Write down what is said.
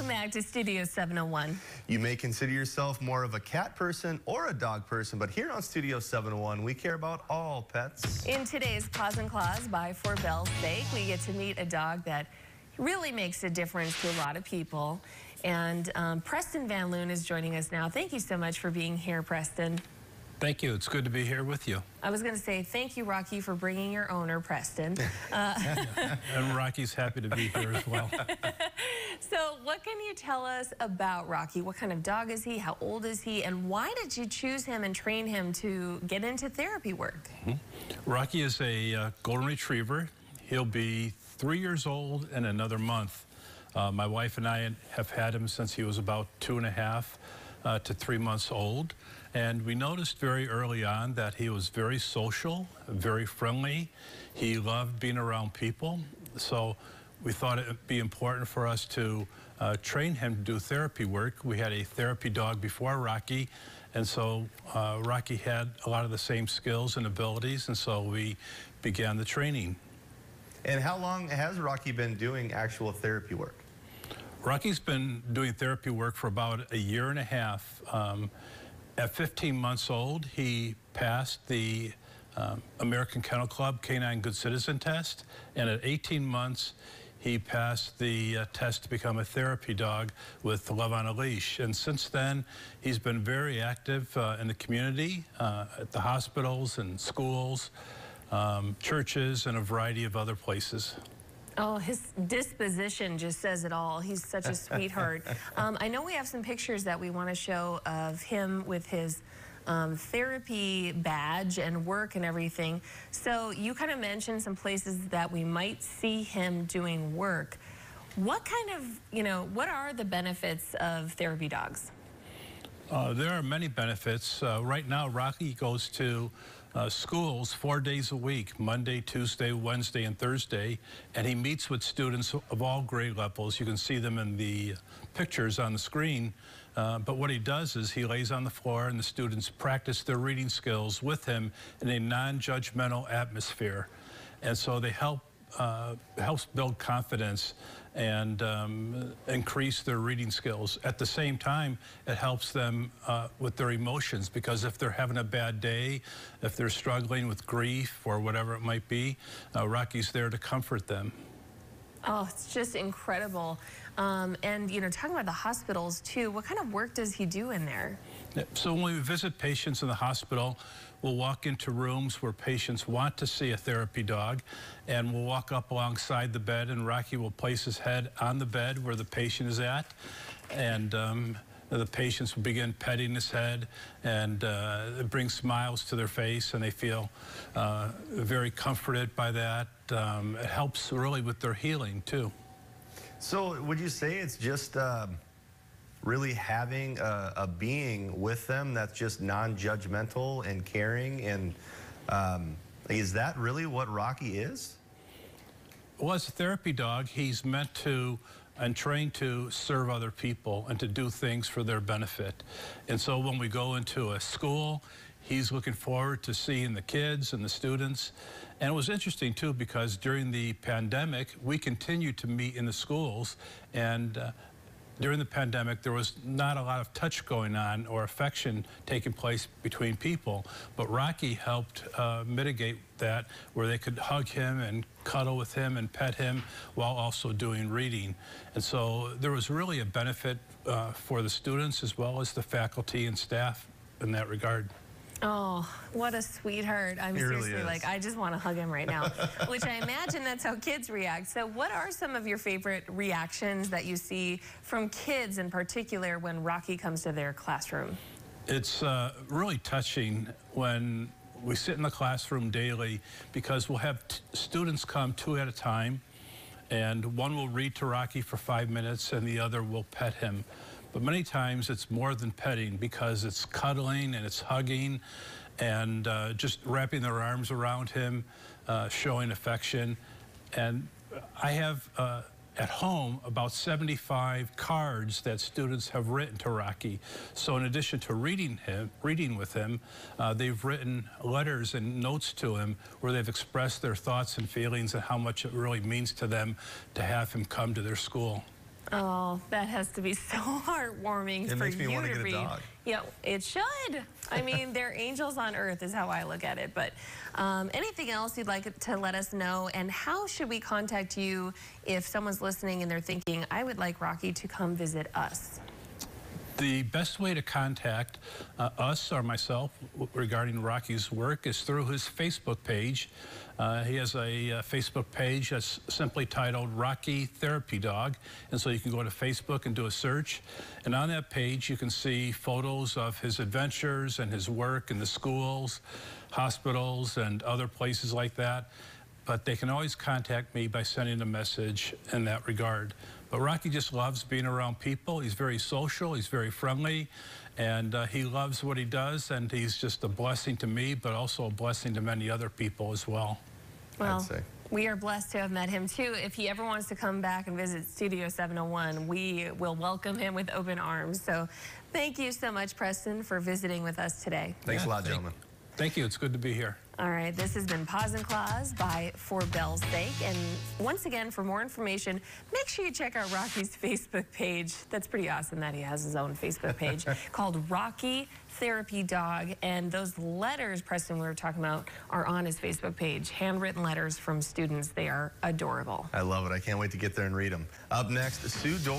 back to Studio 701. You may consider yourself more of a cat person or a dog person, but here on Studio 701, we care about all pets. In today's Paws and Claws by For Belle's Sake, we get to meet a dog that really makes a difference to a lot of people. And Preston Van Loon is joining us now. Thank you so much for being here, Preston. Thank you. It's good to be here with you. I was going to say thank you, Rocky, for bringing your owner, Preston. And Rocky's happy to be here as well. So what can you tell us about Rocky? What kind of dog is he? How old is he? And why did you choose him and train him to get into therapy work? Rocky is a golden retriever. He'll be 3 years old in another month. My wife and I have had him since he was about 2.5 to 3 months old. And we noticed very early on that he was very social, very friendly. He loved being around people. So we thought it would be important for us to train him to do therapy work. We had a therapy dog before Rocky, and so Rocky had a lot of the same skills and abilities, and so we began the training. And how long has Rocky been doing actual therapy work? Rocky's been doing therapy work for about 1.5 years. At 15 months old, he passed the American Kennel Club Canine Good Citizen test, and at 18 months, he passed the test to become a therapy dog with Love on a Leash. And since then, he's been very active in the community, at the hospitals and schools, churches, and a variety of other places. Oh, his disposition just says it all. He's such a sweetheart. I know we have some pictures that we want to show of him with his therapy badge and work and everything. So you kind of mentioned some places that we might see him doing work. What kind of, what are the benefits of therapy dogs? There are many benefits. Right now, Rocky goes to schools 4 days a week, Monday, Tuesday, Wednesday, and Thursday, and he meets with students of all grade levels. You can see them in the pictures on the screen, but what he does is he lays on the floor and the students practice their reading skills with him in a non-judgmental atmosphere. And so they helps build confidence and increase their reading skills. At the same time, it helps them with their emotions, because if they're having a bad day, if they're struggling with grief or whatever it might be, Rocky's there to comfort them. Oh, it's just incredible. And, talking about the hospitals, too, what kind of work does he do in there? So when we visit patients in the hospital, we'll walk into rooms where patients want to see a therapy dog, and we'll walk up alongside the bed, and Rocky will place his head on the bed where the patient is at, and the patients will begin petting his head, and it brings smiles to their face, and they feel very comforted by that. It helps really with their healing, too. So would you say it's just really having a being with them that's just non-judgmental and caring, and is that really what Rocky is? Well, as a therapy dog, he's meant to and trained to serve other people and to do things for their benefit. And so when we go into a school, he's looking forward to seeing the kids and the students. And it was interesting, too, because during the pandemic, we continued to meet in the schools, and during the pandemic, there was not a lot of touch going on or affection taking place between people, but Rocky helped mitigate that, where they could hug him and cuddle with him and pet him while also doing reading. And so there was really a benefit for the students as well as the faculty and staff in that regard. Oh, what a sweetheart. I'm seriously really like, I just want to hug him right now, which I imagine that's how kids react. So what are some of your favorite reactions that you see from kids in particular when Rocky comes to their classroom? It's really touching when we sit in the classroom daily, because we'll have students come 2 at a time, and one will read to Rocky for 5 minutes and the other will pet him. But many times it's more than petting, because it's cuddling and it's hugging and just wrapping their arms around him, showing affection. And I have at home about 75 cards that students have written to Rocky. So in addition to reading with him, they've written letters and notes to him where they've expressed their thoughts and feelings and how much it really means to them to have him come to their school. Oh, that has to be so heartwarming It for makes me you wanna to get a read. dog. Yeah, it should. I mean, they're angels on earth is how I look at it. But anything else you'd like to let us know? And how should we contact you if someone's listening and they're thinking, I would like Rocky to come visit us? The best way to contact us or myself regarding Rocky's work is through his Facebook page. He has a Facebook page that's simply titled Rocky Therapy Dog. And so you can go to Facebook and do a search. And on that page, you can see photos of his adventures and his work in the schools, hospitals, and other places like that. But they can always contact me by sending a message in that regard. But Rocky just loves being around people. He's very social, he's very friendly, and he loves what he does, and he's just a blessing to me, but also a blessing to many other people as well. Well, I'd say. we are blessed to have met him too. If he ever wants to come back and visit Studio 701, we will welcome him with open arms. So thank you so much, Preston, for visiting with us today. Thanks a lot, gentlemen. Thank you, it's good to be here. All right, this has been Paws and Claws by For Belle's Sake. And once again, for more information, make sure you check out Rocky's Facebook page. That's pretty awesome that he has his own Facebook page called Rocky Therapy Dog. And those letters, Preston, we were talking about, are on his Facebook page. Handwritten letters from students. They are adorable. I love it. I can't wait to get there and read them. Up next, Sue Doyle.